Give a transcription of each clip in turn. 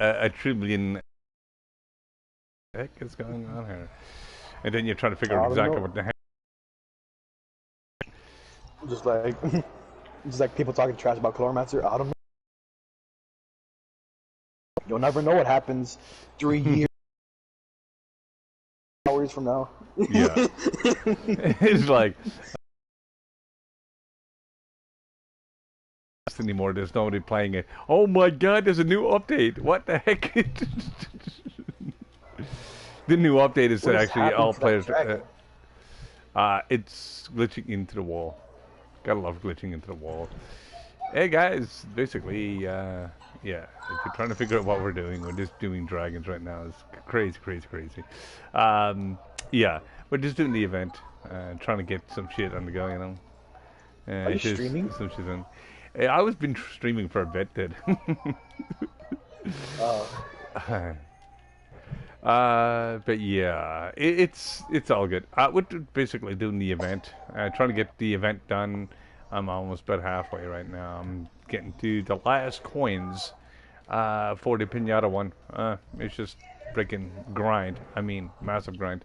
a trillion. Heck is going on here? And then you're trying to figure out I don't exactly know. what the heck. Just like, just like people talking trash about Chloromancer. I don't know. You'll never know what happens 3 years, hours from now. Yeah, it's like anymore. There's nobody playing it. Oh my God! There's a new update. What the heck? The new update is What is actually happening all to that players. dragon? It's glitching into the wall. Gotta love glitching into the wall. Hey guys, basically, yeah. If you're trying to figure out what we're doing, we're just doing dragons right now. It's crazy, crazy, crazy. Yeah, we're just doing the event, trying to get some shit on the go, you know. Are you Just streaming? some shit on. I was been streaming for a bit, did. Uh, But yeah, it's all good. We're basically doing the event, trying to get the event done. I'm almost about halfway right now. I'm getting to the last coins for the pinata one. It's just freaking grind. I mean, massive grind.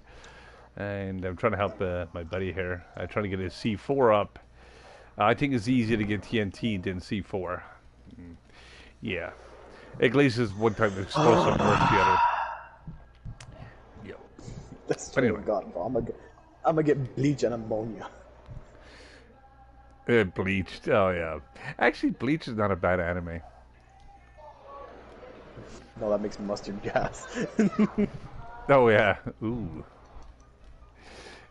And I'm trying to help my buddy here. I'm trying to get his C4 up. I think it's easier to get TNT than C4. Yeah. At least it's one type of explosive versus the other. Yep. that's But true. anyway. God, bro. I'm gonna get bleach and ammonia. Bleached. Oh yeah. Actually, Bleach is not a bad anime. No, that makes mustard gas. Oh yeah. Ooh.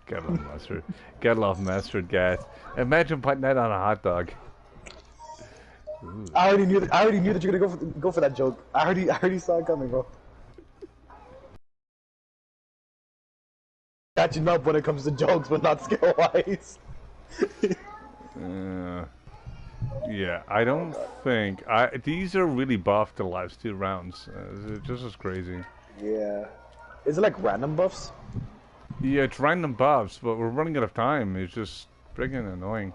Gotta love mustard. Gotta love mustard gas. Imagine putting that on a hot dog. Ooh. I already knew that you're gonna go for that joke. I already saw it coming, bro. Catching up when it comes to jokes, but not skill wise. Uh, yeah, I don't think these are really buffed the last two rounds. It's just as crazy. Yeah. Is it like random buffs? Yeah, it's random buffs, but we're running out of time. It's just freaking annoying.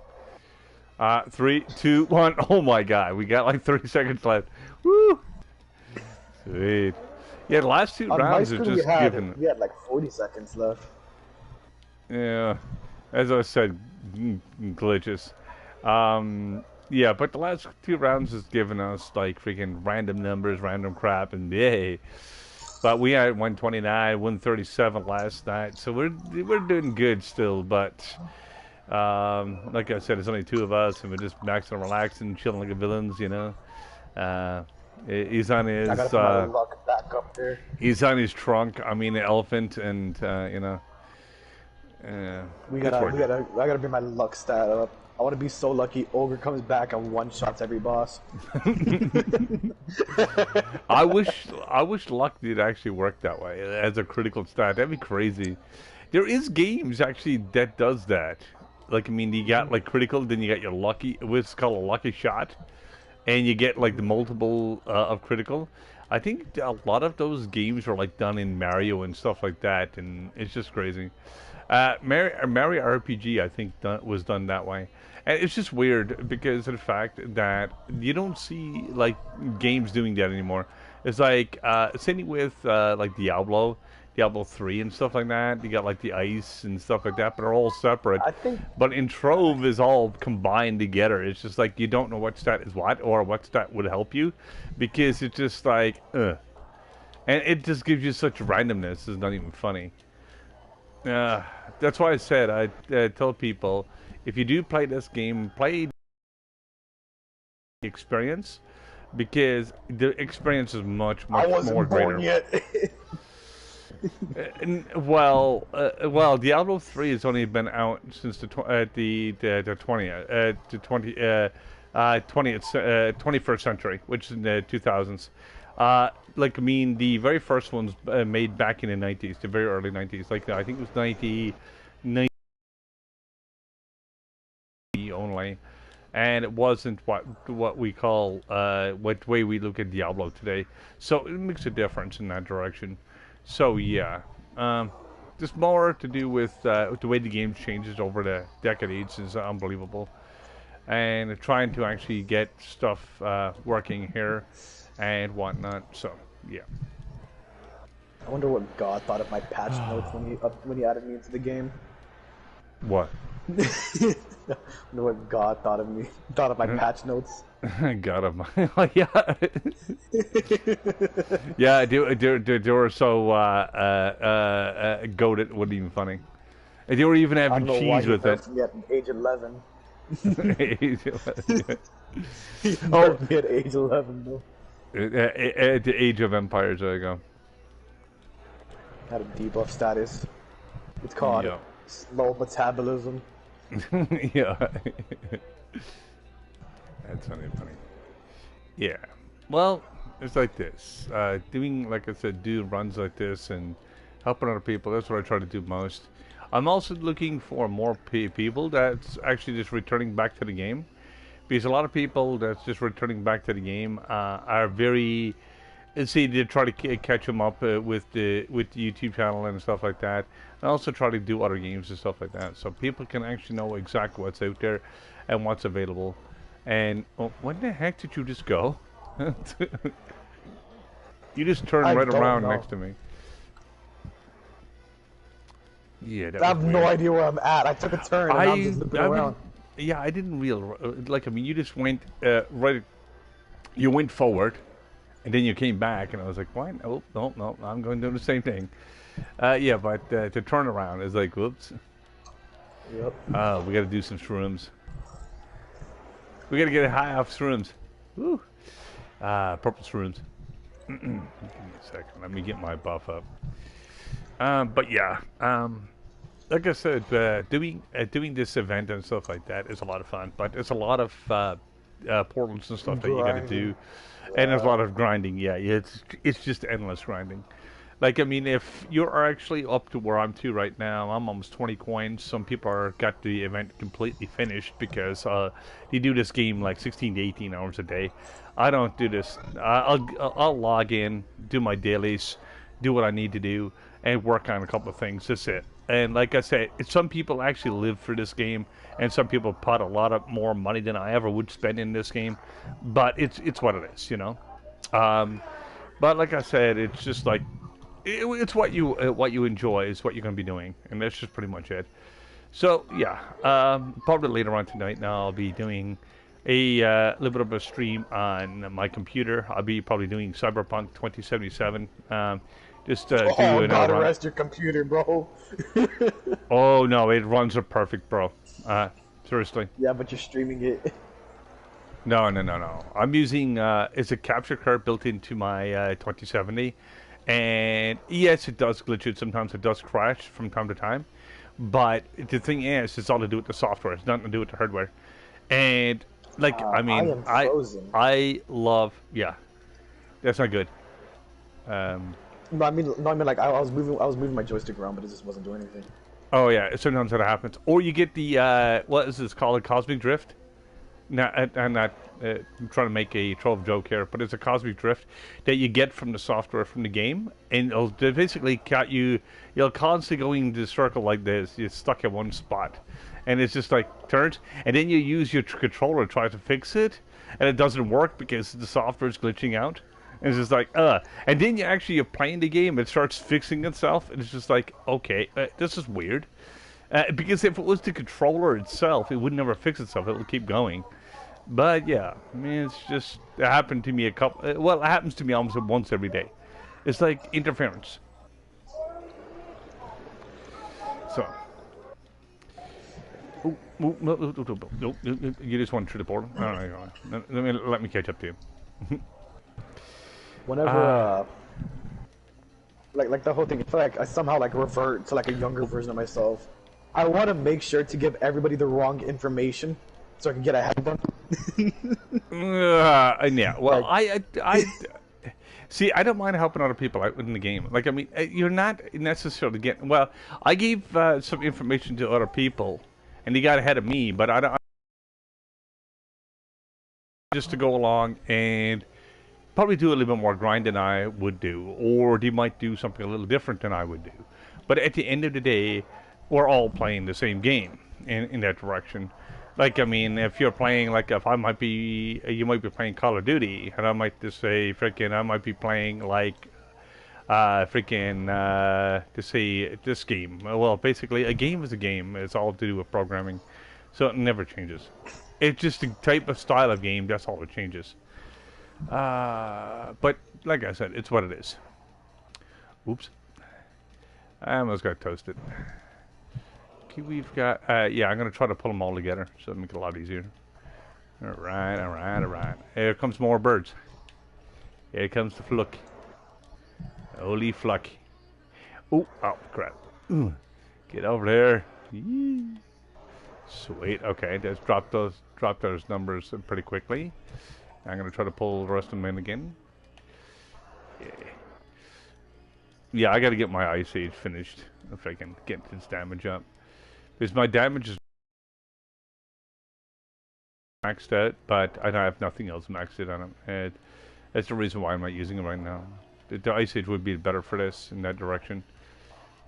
3, 2, 1. Oh my God, we got like 30 seconds left. Woo! Sweet. Yeah, the last two On my rounds are screen just given. we had like 40 seconds left. Yeah, as I said, glitches. Yeah, but the last two rounds has given us like freaking random numbers, random crap, and yay. But we had 129, 137 last night, so we're doing good still. But like I said, it's only two of us, and we're just maxing and relaxing, chilling like a villains, you know. Uh, he's on I his gotta put my luck back up there. he's on his trunk. I mean, the elephant, and you know. It's worth it. I gotta bring my luck stat up. I want to be so lucky. Ogre comes back and one shots every boss. I wish luck did actually work that way as a critical stat. That'd be crazy. There is games actually that does that. Like I mean, you got like critical, then you got your lucky. What's called a lucky shot, and you get like the multiple of critical. I think a lot of those games are like done in Mario and stuff like that, and it's just crazy. Mario RPG, I think, was done that way, and it's just weird because of the fact that you don't see like games doing that anymore. It's like same with like Diablo 3 and stuff like that. You got like the ice and stuff like that, but they're all separate. I think But in Trove is all combined together. It's just like you don't know what stat is what or what stat would help you, because it's just like, and it just gives you such randomness. It's not even funny. Uh, that's why I said I tell people if you do play this game, play the experience, because the experience is much I much more wasn't born greater. yet. Well, Diablo 3 has only been out since the 20th 21st century, which is in the 2000s. Like I mean, the very first ones made back in the 90s, the very early 90s. Like I think it was 90 only, and it wasn't what we call what way we look at Diablo today. So it makes a difference in that direction. So yeah, just more to do with the way the game changes over the decades is unbelievable, and trying to actually get stuff working here and whatnot. So Yeah. I wonder what God thought of my patch notes when he added me into the game. What? I wonder what God thought of my patch notes. Got him. Yeah. Yeah, they were so goated. It wasn't even funny. And they were even I having don't know why cheese he with it. nerfed me at age 11. Yeah. He Oh, nerfed me at age 11, though. at the Age of Empires, there you go. Had a debuff status. It's called Yeah. slow metabolism. Yeah. That's funny. Yeah. Well, it's like this. Doing, like I said, do runs like this and helping other people. That's what I try to do most. I'm also looking for more people that's actually just returning back to the game. Because a lot of people that's just returning back to the game are very... See, they try to catch them up with the YouTube channel and stuff like that. And also try to do other games and stuff like that. So people can actually know exactly what's out there and what's available. And when the heck did you just go? You just turned right around next to me. Yeah, that I was have weird. no idea where I'm at. I took a turn and I'm just looking around. Yeah, I didn't realize. Like, I mean, you just went right. You went forward, and then you came back, and I was like, "What? Oh, no, I'm going to do the same thing." Yeah, but to turn around is like, whoops. Yep. We got to do some shrooms. We got to get high off shrooms. Woo. Purple shrooms. Give me a second. Let me get my buff up. But yeah, like I said, doing this event and stuff like that is a lot of fun. But it's a lot of portals and stuff that you got to do, and there's a lot of grinding. Yeah, it's just endless grinding. Like, I mean, if you're actually up to where I'm to right now, I'm almost 20 coins. Some people are got the event completely finished because they do this game like 16 to 18 hours a day. I don't do this. I'll log in, do my dailies, do what I need to do, and work on a couple of things. That's it. And like I said, some people actually live for this game, and some people put a lot of more money than I ever would spend in this game. But it's what it is, you know. But like I said, it's just like it's what you enjoy is what you're going to be doing, and that's just pretty much it. So yeah, probably later on tonight now I'll be doing a little bit of a stream on my computer. I'll be probably doing Cyberpunk 2077. Just do another God run. rest your computer, bro. Oh no, it runs are perfect, bro. Seriously. Yeah, but you're streaming it. No. I'm using it's a capture card built into my 2070, and yes, it does glitch it. Sometimes it does crash from time to time, but the thing is, it's all to do with the software. It's nothing to do with the hardware. And like, I mean, I am frozen. I love, yeah, that's not good. No, I mean, like I was moving my joystick around, but it just wasn't doing anything. Oh yeah, sometimes that happens. Or you get the what is this called, a cosmic drift? Now, I'm not trying to make a Trove joke here, but it's a cosmic drift that you get from the software from the game, and it'll basically cut you. You'll constantly go in this circle like this. You're stuck at one spot, and it's just like turns, and then you use your controller to try to fix it, and it doesn't work because the software is glitching out. And it's just like, and then you're playing the game, it starts fixing itself, and it's just like, okay, this is weird. Because if it was the controller itself, it would never fix itself. It will keep going. But yeah, I mean, it happened to me it happens to me almost once every day. It's like interference. So. No, you just went through the portal? No. Let me catch up to you. Whenever, like the whole thing, I feel like I somehow like revert to like a younger version of myself. I want to make sure to give everybody the wrong information so I can get ahead of them. Yeah. Well, I see. I don't mind helping other people out in the game. Like, I mean, you're not necessarily getting. Well, I gave some information to other people, and they got ahead of me. But I don't. Just to go along and probably do a little bit more grind than I would do, or they might do something a little different than I would do. But at the end of the day, we're all playing the same game in that direction. Like, I mean, if you're playing, like, if I might be, you might be playing Call of Duty, and I might just say, freaking, I might be playing, like, to say this game. Well, basically, a game is a game. It's all to do with programming, so it never changes. It's just the type of style of game. That's all it changes. But like I said, it's what it is. Oops, I almost got toasted. Okay, we've got. Yeah, I'm gonna try to pull them all together so it'll make it a lot easier. All right, all right, all right. Here comes more birds. Here comes the fluck. Holy fluck. Oh, oh, crap. Ooh, get over there. Yee. Sweet. Okay, just drop those numbers pretty quickly. I'm gonna try to pull the rest of them in again. Yeah. Yeah, I gotta get my Ice Age finished if I can get its damage up. Because my damage is maxed out, but I have nothing else maxed out on it. That's the reason why I'm not using it right now. The Ice Age would be better for this in that direction.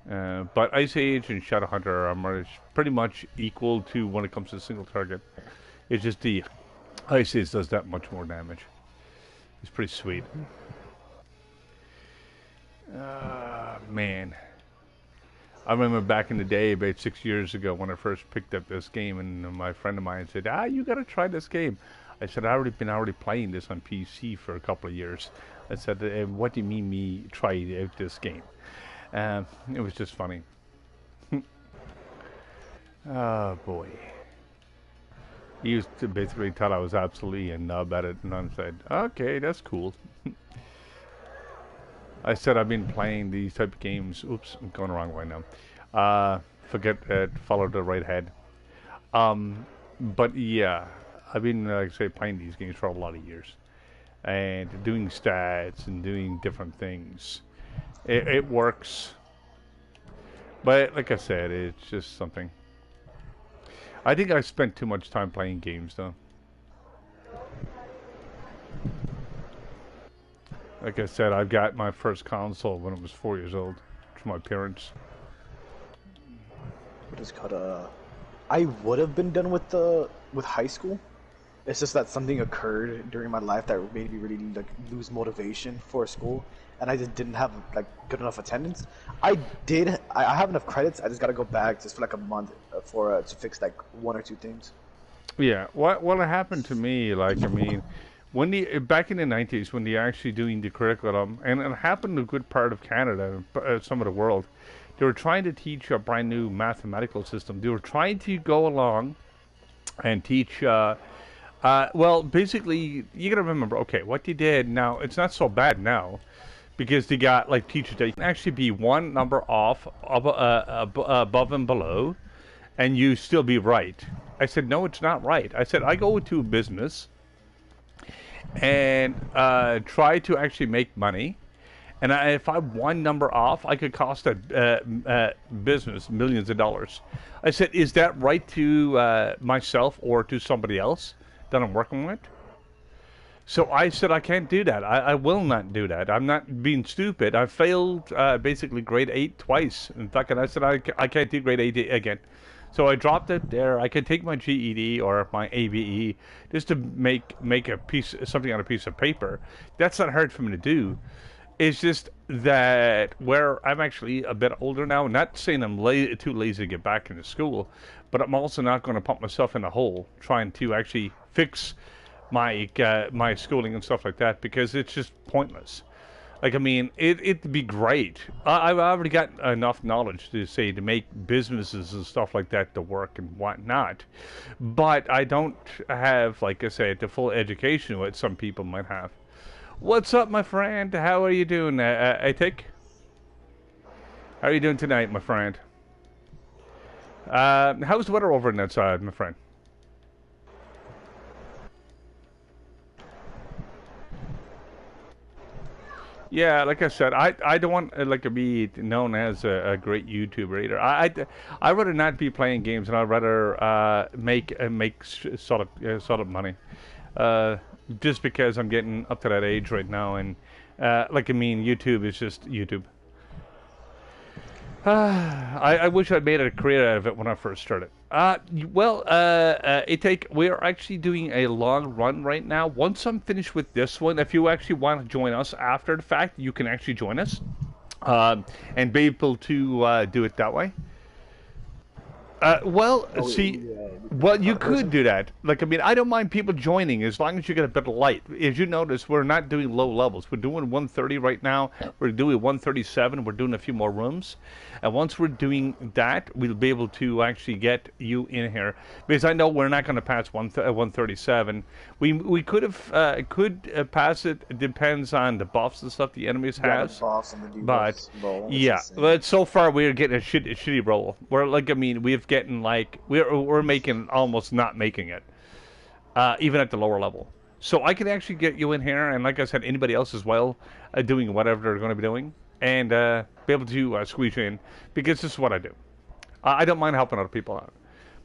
But Ice Age and Shadowhunter are pretty much equal to when it comes to single target. It's just the Ice Age does that much more damage. It's pretty sweet. Man. I remember back in the day, about 6 years ago, when I first picked up this game, and my friend of mine said, you gotta try this game. I said, I've been already playing this on PC for a couple of years. I said, what do you mean me try out this game? It was just funny. Oh boy. He used to basically tell I was absolutely a nub at it, and I said, okay, that's cool. I said I've been playing these type of games. Oops, I'm going the wrong way now. Forget it, follow the right head. But yeah, I've been, like I say, playing these games for a lot of years. And doing stats and doing different things. It works. But like I said, it's just something. I think I spent too much time playing games though. Like I said, I got my first console when I was 4 years old from my parents. What is called I would have been done with high school. It's just that something occurred during my life that made me really like lose motivation for school, and I just didn't have like good enough attendance. I have enough credits. I just gotta go back just for like a month for to fix like one or two things. Yeah, what happened to me? Like, I mean, when back in the 90s, when they actually doing the curriculum, and it happened in a good part of Canada, some of the world, they were trying to teach a brand new mathematical system. They were trying to go along and teach. Well, basically, you gotta remember. Okay, what they did now, it's not so bad now, because they got like teachers that can actually be one number off above and below, and you still be right. I said, no, it's not right. I said, I go to a business and try to actually make money. And if I'm one number off, I could cost a business millions of dollars. I said, is that right to myself or to somebody else that I'm working with? So I said, I can't do that. I will not do that. I'm not being stupid. I failed basically grade 8 twice. In fact, and I said, I can't do grade 8 again. So I dropped it there. I could take my GED or my ABE just to make something on a piece of paper. That's not hard for me to do. It's just that where I'm actually a bit older now, not saying I'm too lazy to get back into school, but I'm also not going to pump myself in a hole trying to actually fix my my schooling and stuff like that, because it's just pointless. Like, I mean, it'd be great. I've already got enough knowledge to say to make businesses and stuff like that to work and whatnot. But I don't have, like I said, the full education what some people might have. What's up, my friend? How are you doing, Atik? How are you doing tonight, my friend? How's the weather over on that side, my friend? Yeah, like I said, I don't want like to be known as a great YouTuber either. I rather not be playing games, and I'd rather make sort of money. Just because I'm getting up to that age right now, and like I mean, YouTube is just YouTube. I wish I'd made a career out of it when I first started. We're actually doing a long run right now. Once I'm finished with this one, if you actually want to join us after the fact, you can actually join us and be able to do it that way. Oh, See, yeah, we can well, pick you another could person. do that. Like, I mean, I don't mind people joining as long as you get a bit of light. As you notice, we're not doing low levels. We're doing 130 right now. We're doing 137. We're doing a few more rooms. And once we're doing that, we'll be able to actually get you in here. Because I know we're not going to pass 137. We could pass it. It depends on the buffs and stuff the enemies Yeah, the has. boss and the But debuffs roll is yeah, insane. but so far we're getting a shitty roll. We're like, I mean, we've getting like we're making almost not making it, even at the lower level. So I can actually get you in here, and like I said, anybody else as well, doing whatever they're going to be doing, and be able to squeeze you in because this is what I do. I don't mind helping other people out.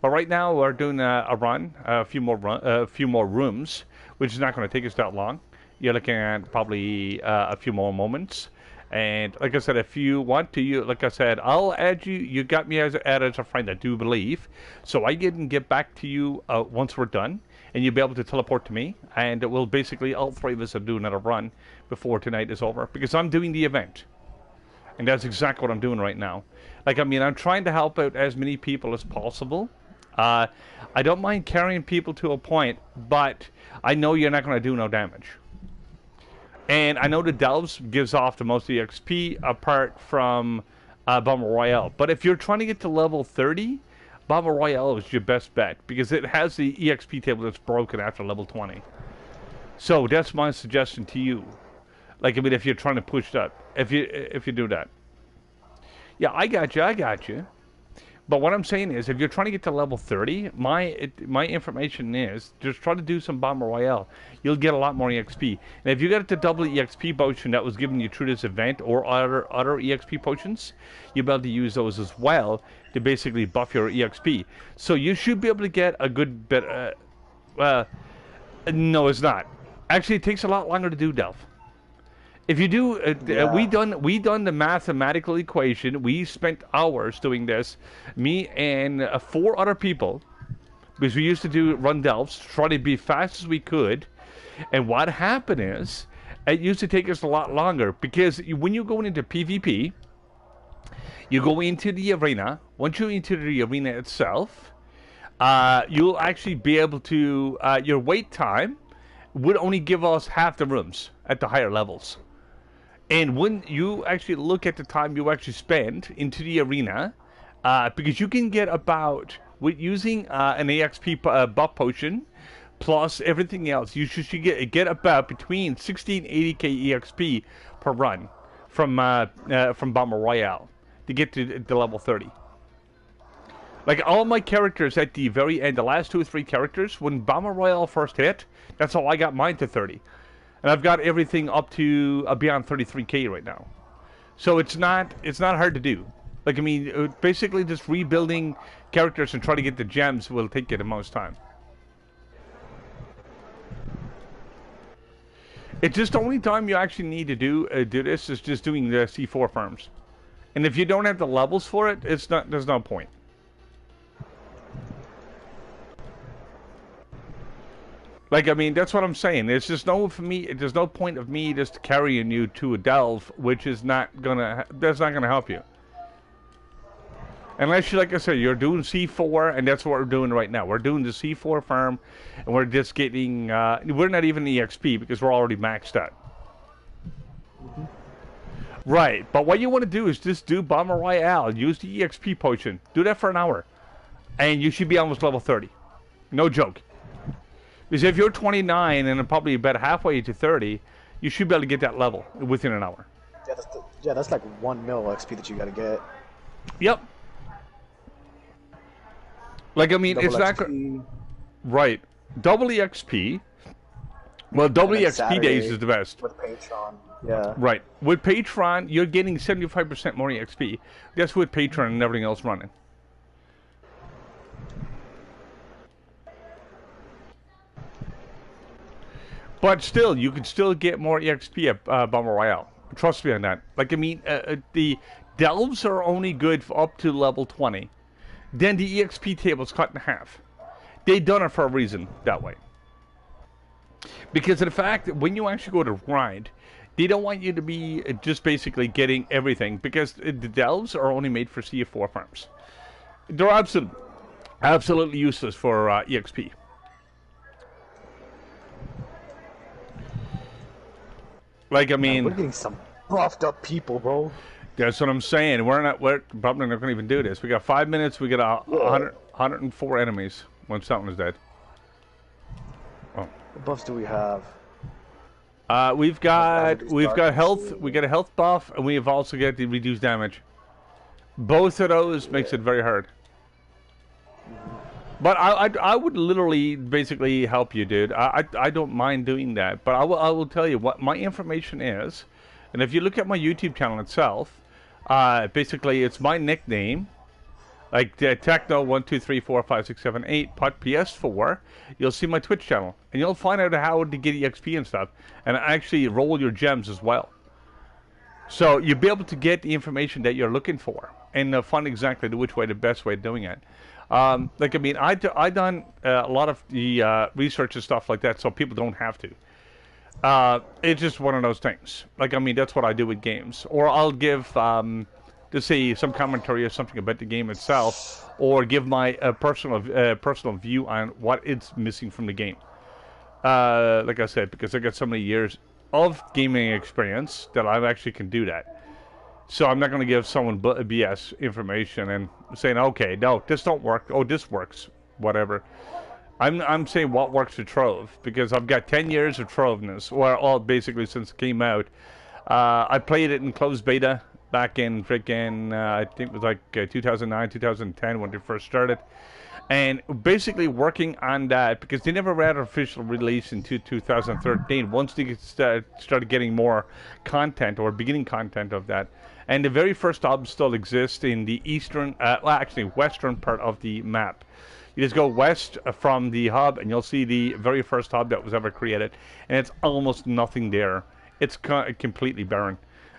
But right now we're doing a run, a few more rooms, which is not going to take us that long. You're looking at probably a few more moments. And like I said, if you want to, like I said, I'll add you. You got me added as a friend, I do believe. So I can get back to you once we're done, and you'll be able to teleport to me. And we'll basically, all three of us will do another run before tonight is over, because I'm doing the event. And that's exactly what I'm doing right now. Like, I mean, I'm trying to help out as many people as possible. Uh, I don't mind carrying people to a point, but I know you're not going to do no damage. And I know the Delves gives off the most EXP apart from Bomber Royale. But if you're trying to get to level 30, Bomber Royale is your best bet because it has the EXP table that's broken after level 20. So that's my suggestion to you. Like, I mean, if you're trying to push that, if you do that. Yeah, I got you. I got you. But what I'm saying is, if you're trying to get to level 30, my information is just try to do some Bomber Royale. You'll get a lot more EXP. And if you get it to double EXP potion that was given you through this event or other EXP potions, you'll be able to use those as well to basically buff your EXP. So you should be able to get a good bit. No, it's not. Actually, it takes a lot longer to do, Delph. If you do, Yeah. we done the mathematical equation. We spent hours doing this, me and four other people, because we used to do run delves, try to be fast as we could. And what happened is, it used to take us a lot longer because when you're going into PvP, you go into the arena. Once you're into the arena itself, you'll actually be able to. Your wait time would only give us half the rooms at the higher levels. And when you actually look at the time you actually spend into the arena, because you can get about, with using an AXP buff potion, plus everything else, you should get about between 60 and 80k EXP per run from Bomber Royale to get to the level 30. Like all my characters at the very end, the last 2 or 3 characters, when Bomber Royale first hit, that's how I got mine to 30. And I've got everything up to beyond 33k right now. So it's not hard to do. Like, I mean, basically just rebuilding characters and trying to get the gems will take you the most time. It's just the only time you actually need to do this is just doing the C4 farms. And if you don't have the levels for it, there's no point. Like, I mean, that's what I'm saying. There's no point of me just carrying you to a delve, which is that's not gonna help you. Unless you, like I said, you're doing C4, and that's what we're doing right now. We're doing the C4 farm, and we're just getting, we're not even EXP because we're already maxed out. Mm-hmm. Right, but what you want to do is just do Bomber Royale, use the EXP potion, do that for an hour, and you should be almost level 30. No joke. Because if you're 29 and probably about halfway to 30, you should be able to get that level within an hour. Yeah, that's like 1 mil XP that you gotta get. Yep. Like, I mean, Double it's not... XP, Right. Double EXP. Well, double and then EXP days Saturday is the best. with Patreon. Yeah. Right. With Patreon, you're getting 75% more EXP. That's with Patreon and everything else running. But still, you can still get more EXP at Bomber Royale. Trust me on that. Like, I mean, the delves are only good for up to level 20. Then the EXP table's cut in half. They done it for a reason that way. Because of the fact that when you actually go to grind, they don't want you to be just basically getting everything, because the delves are only made for CF4 farms. They're absolutely useless for EXP. Like, I mean, we're getting some buffed up people, bro. That's what I'm saying. We're probably not going to even do this. We got 5 minutes. We got 104 enemies when something's dead. Oh. What buffs do we have? We've got health. We got a health buff, and we've also got the reduced damage. Both of those makes it very hard. But I would literally basically help you, dude. I don't mind doing that. But I will tell you what my information is, and if you look at my YouTube channel itself, basically it's my nickname, like Techno 1234567 Pot PS4. You'll see my Twitch channel, and you'll find out how to get EXP and stuff, and actually roll your gems as well. So you'll be able to get the information that you're looking for, and find exactly which way the best way of doing it. Like, I mean, I done a lot of the research and stuff like that, so people don't have to. It's just one of those things. Like, I mean, that's what I do with games. Or I'll give, just say, some commentary or something about the game itself, or give my personal view on what it's missing from the game. Like I said, because I got so many years of gaming experience that I actually can do that. So I'm not going to give someone BS information and saying, okay, no, this don't work. Oh, this works. Whatever. I'm saying what works for Trove, because I've got 10 years of Troveness, or all basically since it came out. I played it in closed beta back in freaking, I think it was like 2009, 2010 when they first started. And basically working on that, because they never had an official release into 2013, once they started getting more content, or beginning content of that. And the very first hub still exists in the eastern, well, actually western part of the map. You just go west from the hub, and you'll see the very first hub that was ever created. And it's almost nothing there. It's completely barren.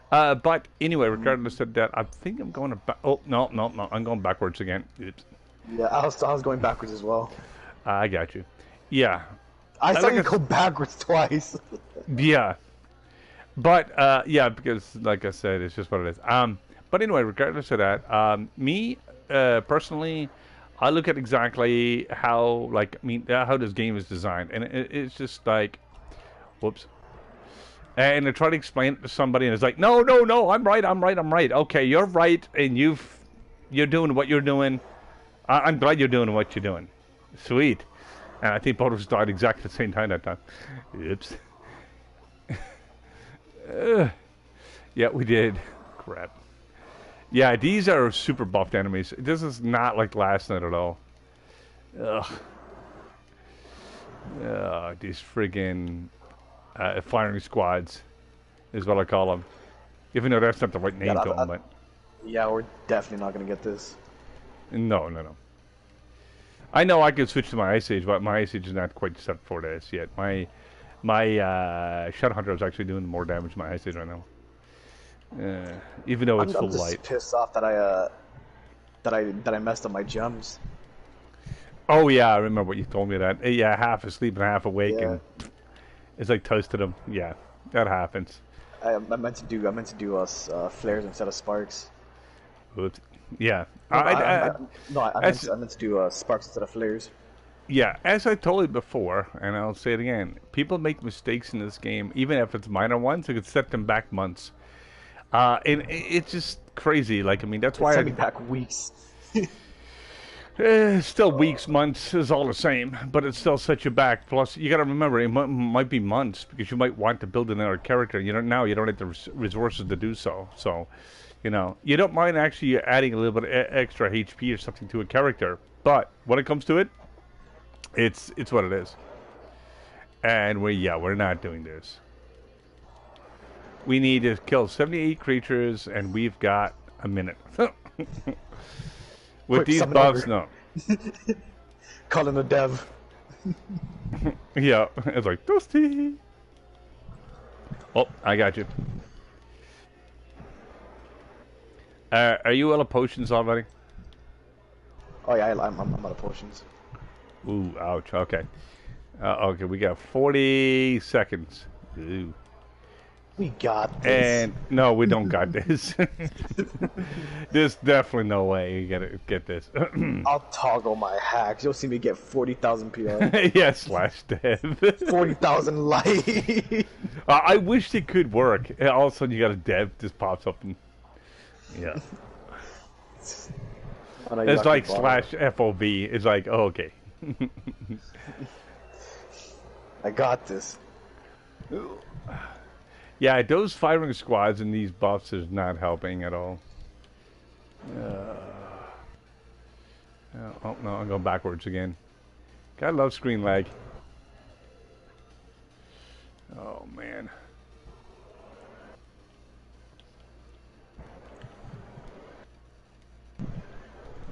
But anyway, regardless of that, I think I'm going to... Oh, no, I'm going backwards again. Oops. Yeah, I was going backwards as well. I got you. Yeah. I saw you go backwards twice. Yeah. But, yeah, because, like I said, it's just what it is. But anyway, regardless of that, me, personally, I look at exactly how, like, I mean, how this game is designed. And it's just like, whoops. And I try to explain it to somebody, and it's like, no, I'm right. Okay, you're right, and you're doing what you're doing. I'm glad you're doing what you're doing. Sweet. And I think both of us died exactly at the same time that time. Oops. Yeah, we did. Crap. Yeah, these are super buffed enemies. This is not like last night at all. Ugh. These friggin' firing squads is what I call them. Even though that's not the right name to them, but... Yeah, we're definitely not going to get this. No. I know I could switch to my Ice Age, but my Ice Age is not quite set for this yet. My Shadow Hunter is actually doing more damage to my Ice Age right now. Even though it's full light. I'm just pissed off that I messed up my gems. Oh yeah, I remember what you told me that. Yeah, half asleep and half awake, and it's like toasted them. Yeah, that happens. I meant to do flares instead of sparks. Oops. Yeah. I meant to do sparks instead of flares. Yeah, as I told you before, and I'll say it again, people make mistakes in this game, even if it's minor ones, it could set them back months. And it's just crazy. Like, I mean, that's why... It's setting back weeks. Still weeks, months is all the same, but it still sets you back. Plus, you got to remember, it might be months, because you might want to build another character. You don't have the resources to do so. So, you know, you don't mind actually adding a little bit of extra HP or something to a character. But when it comes to it, it's what it is. And we're not doing this. We need to kill 78 creatures, and we've got a minute. With these buffs, no. Calling a dev. Yeah, it's like, Dusty. Oh, I got you. Are you out of potions already? Oh yeah, I'm out of potions. Ooh, ouch. Okay. Okay, we got 40 seconds. Ooh. We got this. And no, we don't got this. There's definitely no way you get this. I'll toggle my hacks. You'll see me get 40,000 PR. Yeah, slash dev. 40,000 light. I wish it could work. And all of a sudden, you got a dev just pops up and yeah. Oh, no, you It's lucky like bot. slash FOB. It's like, oh, okay. I got this. Yeah, those firing squads and these buffs is not helping at all. Oh no, I'm going backwards again. God love screen lag. Oh man.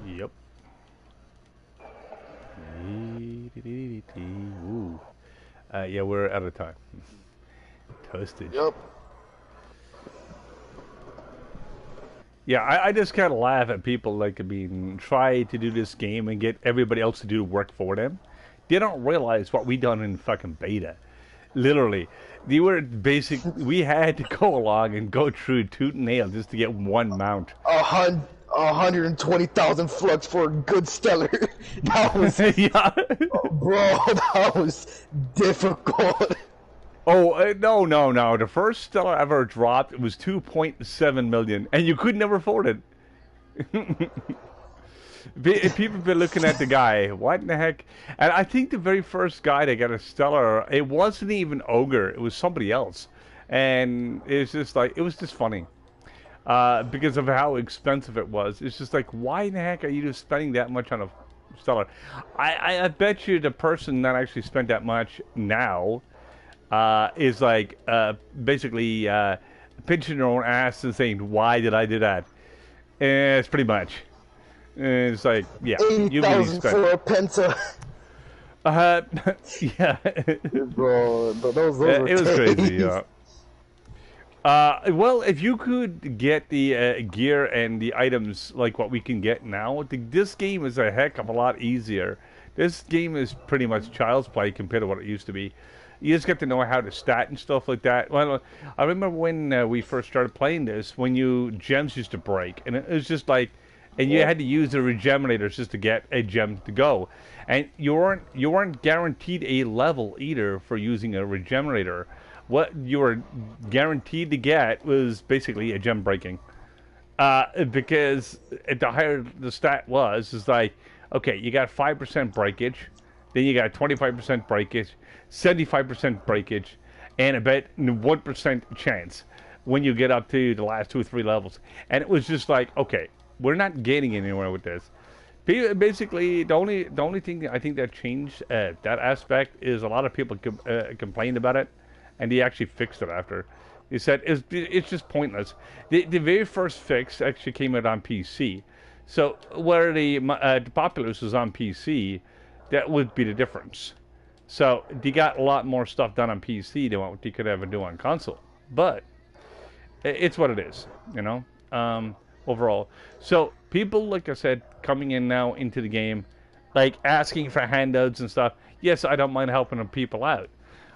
Yep. Ooh. Yeah, we're out of time. Toasted. Yep. Yeah, I just kind of laugh at people like, I mean, try to do this game and get everybody else to do work for them. They don't realize what we done in fucking beta. Literally, they were we had to go along and go through tooth and nail just to get one mount. 120,000 flux for a good stellar. That was, Yeah. bro, that was difficult. Oh, no. The first stellar ever dropped, it was 2.7 million, and you could never afford it. People have been looking at the guy. What in the heck? And I think the very first guy that got a stellar, it wasn't even Ogre. It was somebody else. And it's just like, it was just funny. Because of how expensive it was. It's just like, why in the heck are you just spending that much on a stellar? I bet you the person that actually spent that much now is like basically pinching their own ass and saying, "Why did I do that?" And it's pretty much. And it's like, yeah, you really 80,000 spent. for a penta. Uh, yeah, Bro, those were it was crazy. days. Yeah. Well, if you could get the gear and the items like what we can get now, this game is a heck of a lot easier. This game is pretty much child's play compared to what it used to be. You just get to know how to stat and stuff like that. Well, I remember when we first started playing this, when gems used to break, and it was just like, and you had to use the regenerators just to get a gem to go, and you weren't guaranteed a level either for using a regenerator. What you were guaranteed to get was basically a gem breaking, because the higher the stat was, it's like, okay, you got 5% breakage, then you got 25% breakage, 75% breakage, and about 1% chance when you get up to the last 2 or 3 levels. And it was just like, okay, we're not getting anywhere with this. Basically, the only thing I think that changed that aspect is a lot of people complained about it, and they actually fixed it after. They said it's just pointless. The very first fix actually came out on PC, so where the Populous was on PC, that would be the difference. So they got a lot more stuff done on PC than what they could ever do on console. But it's what it is, you know. Overall, so people, like I said, coming in now into the game, like asking for handouts and stuff. Yes, I don't mind helping people out,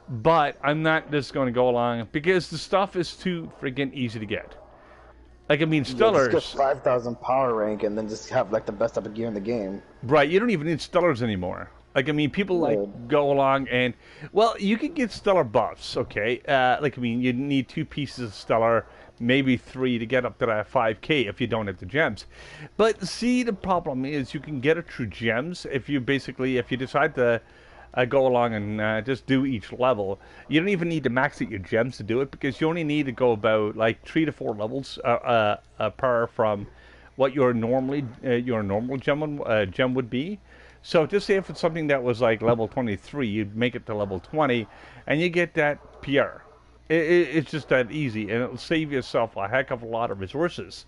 but I'm not just going to go along because the stuff is too freaking easy to get. Like, I mean, Yeah, stellars. just get 5,000 power rank and then just have like the best type of gear in the game. Right, you don't even need stellars anymore. Like, I mean, people like go along and, well, you can get stellar buffs, okay? Like, I mean, you need 2 pieces of stellar, maybe 3 to get up to that 5k if you don't have the gems. But see, the problem is you can get it through gems if you decide to go along and just do each level. You don't even need to max out your gems to do it because you only need to go about like 3 to 4 levels per from what your normal gem would be. So just say if it's something that was like level 23, you'd make it to level 20, and you get that PR. It's just that easy, and it'll save yourself a heck of a lot of resources.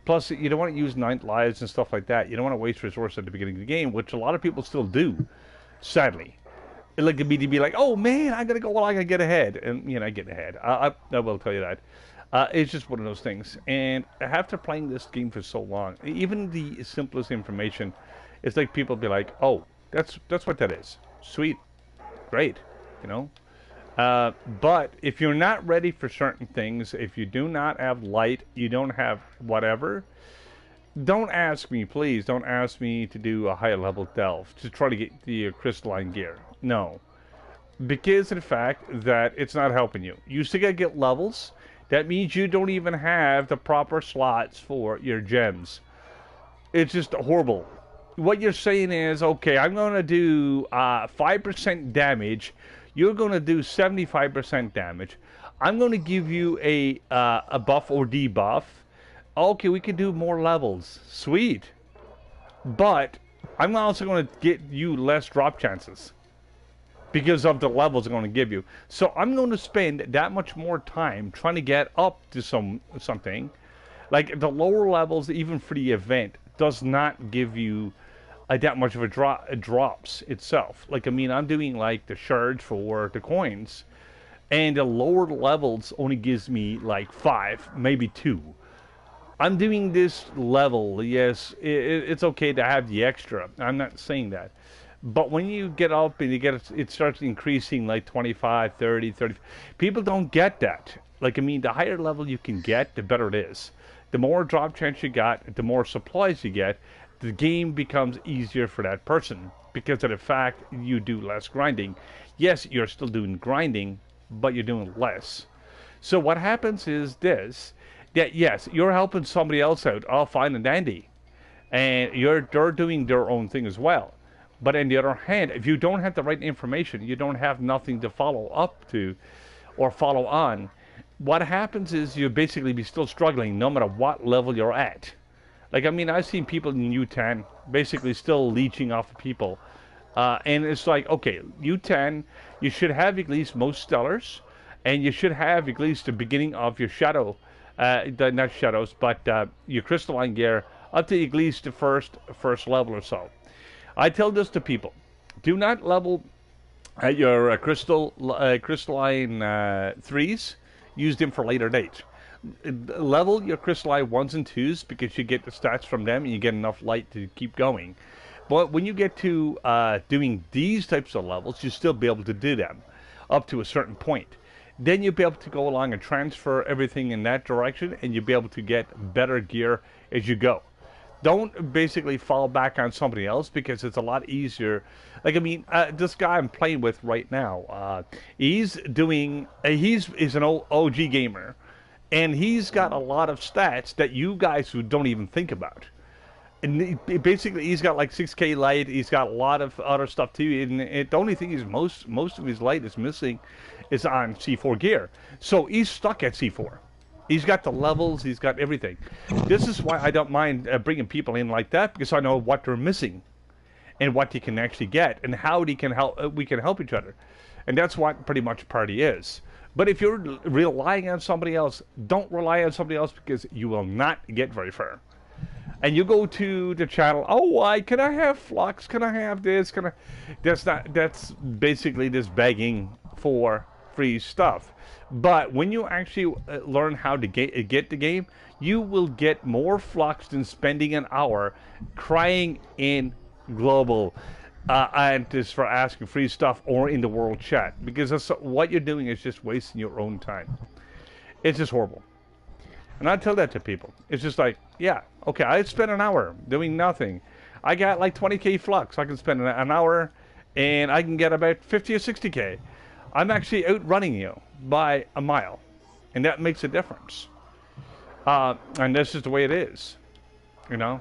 Plus, you don't want to use 9th lives and stuff like that. You don't want to waste resources at the beginning of the game, which a lot of people still do, sadly. It like to be like, oh man, I gotta go along and get ahead, and I get ahead. I will tell you that. It's just one of those things. And after playing this game for so long, even the simplest information, it's like people be like, "Oh, that's what that is. Sweet, great," you know. But if you're not ready for certain things, if you do not have light, you don't have whatever, don't ask me, please. Don't ask me to do a higher level delve to try to get the crystalline gear. No, because of the fact that it's not helping you. You still gotta get levels. That means you don't even have the proper slots for your gems. It's just horrible. What you're saying is, okay, I'm going to do 5% damage. You're going to do 75% damage. I'm going to give you a buff or debuff. Okay, we can do more levels. Sweet. But I'm also going to get you less drop chances because of the levels I'm going to give you. So I'm going to spend that much more time trying to get up to something. Like the lower levels, even for the event, does not give you that much of a drops itself. Like, I mean, I'm doing like the shards for the coins, and the lower levels only gives me like 5, maybe 2. I'm doing this level, yes, it's okay to have the extra. I'm not saying that. But when you get up and it starts increasing like 25, 30, 30. People don't get that. Like, I mean, the higher level you can get, the better it is. The more drop chance you got, the more supplies you get, the game becomes easier for that person because of the fact you do less grinding. Yes, you're still doing grinding, but you're doing less. So what happens is this, that yes, you're helping somebody else out, all fine and dandy, and they're doing their own thing as well. But on the other hand, if you don't have the right information, you don't have nothing to follow up to or follow on. What happens is you basically be still struggling no matter what level you're at. Like, I mean, I've seen people in U10 basically still leeching off of people. And it's like, okay, U10, you should have at least most stellars, and you should have at least the beginning of your shadow, not shadows, but your crystalline gear up to at least the first level or so. I tell this to people: do not level at your crystalline threes. Use them for later dates. Level your crystalline ones and twos because you get the stats from them and you get enough light to keep going. But when you get to doing these types of levels, you'll still be able to do them up to a certain point. Then you'll be able to go along and transfer everything in that direction, and you'll be able to get better gear as you go. Don't basically fall back on somebody else because it's a lot easier. Like, I mean, this guy I'm playing with right now, he's an OG gamer, and he's got a lot of stats that you guys who don't even think about. And basically, he's got like 6K light. He's got a lot of other stuff too. And the only thing is most of his light is missing is on C4 gear. So he's stuck at C4. He's got the levels. He's got everything. This is why I don't mind bringing people in like that, because I know what they're missing and what they can actually get and how they can help. We can help each other, and that's what pretty much party is. But if you're relying on somebody else, don't rely on somebody else because you will not get very far. And you go to the channel, oh, why can I have flux? Can I have this? Can I? That's basically just begging for free stuff. But when you actually learn how to get the game, you will get more flux than spending an hour crying in global and just for asking free stuff or in the world chat, because that's, what you're doing is just wasting your own time. It's just horrible. And I tell that to people. It's just like, yeah, okay, I spent an hour doing nothing. I got like 20K flux. I can spend an hour and I can get about 50 or 60K. I'm actually outrunning you by a mile. And that makes a difference. And that's just the way it is. You know?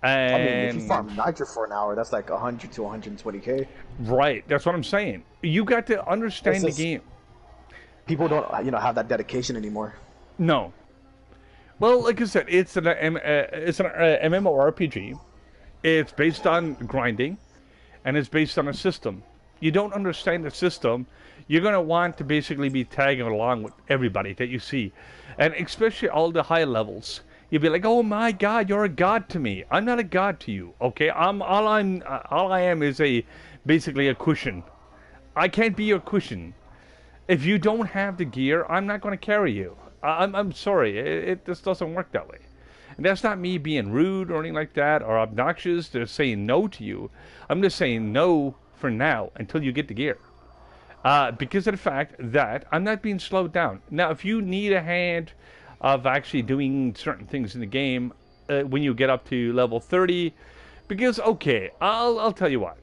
And I mean, if you farm Nitro for an hour, that's like 100 to 120K. Right, that's what I'm saying. You got to understand the game. People don't, have that dedication anymore. No. Well, like I said, it's an MMORPG. It's based on grinding, and it's based on a system. You don't understand the system, you're going to want to basically be tagging along with everybody that you see. And especially all the high levels. You'll be like, oh my god, you're a god to me. I'm not a god to you, okay? All I am is basically a cushion. I can't be your cushion. If you don't have the gear, I'm not going to carry you. I'm sorry, it just doesn't work that way. And that's not me being rude or anything like that or obnoxious. They're saying no to you. I'm just saying no for now until you get the gear. Because of the fact that I'm not being slowed down. Now, if you need a hand of actually doing certain things in the game when you get up to level 30, because, okay, I'll tell you what.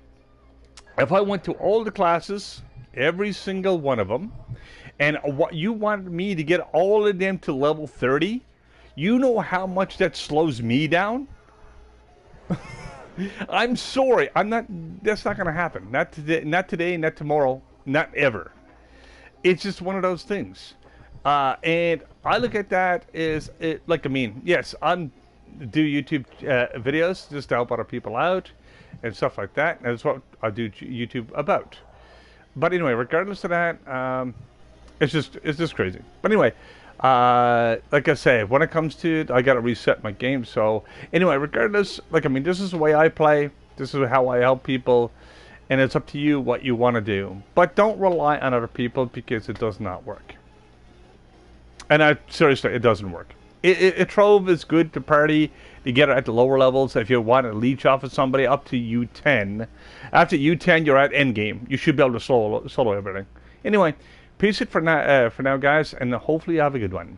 If I went to all the classes, every single one of them, and what you want me to get all of them to level 30, you know how much that slows me down? I'm sorry. I'm not. That's not going to happen. Not today. Not today. Not tomorrow. Not ever. It's just one of those things. And I look at that as like, I mean, yes, I'm do YouTube videos just to help other people out and stuff like that. And that's what I do YouTube about. But anyway, regardless of that, it's just crazy. But anyway, like I say, when it comes to it, I gotta reset my game. So anyway, regardless, like, I mean, this is the way I play. This is how I help people, and it's up to you what you want to do. But don't rely on other people because it does not work. And seriously, it doesn't work. Trove is good to party to get it at the lower levels. If you want to leech off of somebody up to U10, after U10 you're at endgame. You should be able to solo everything. Anyway, peace it for now, guys, and hopefully you have a good one.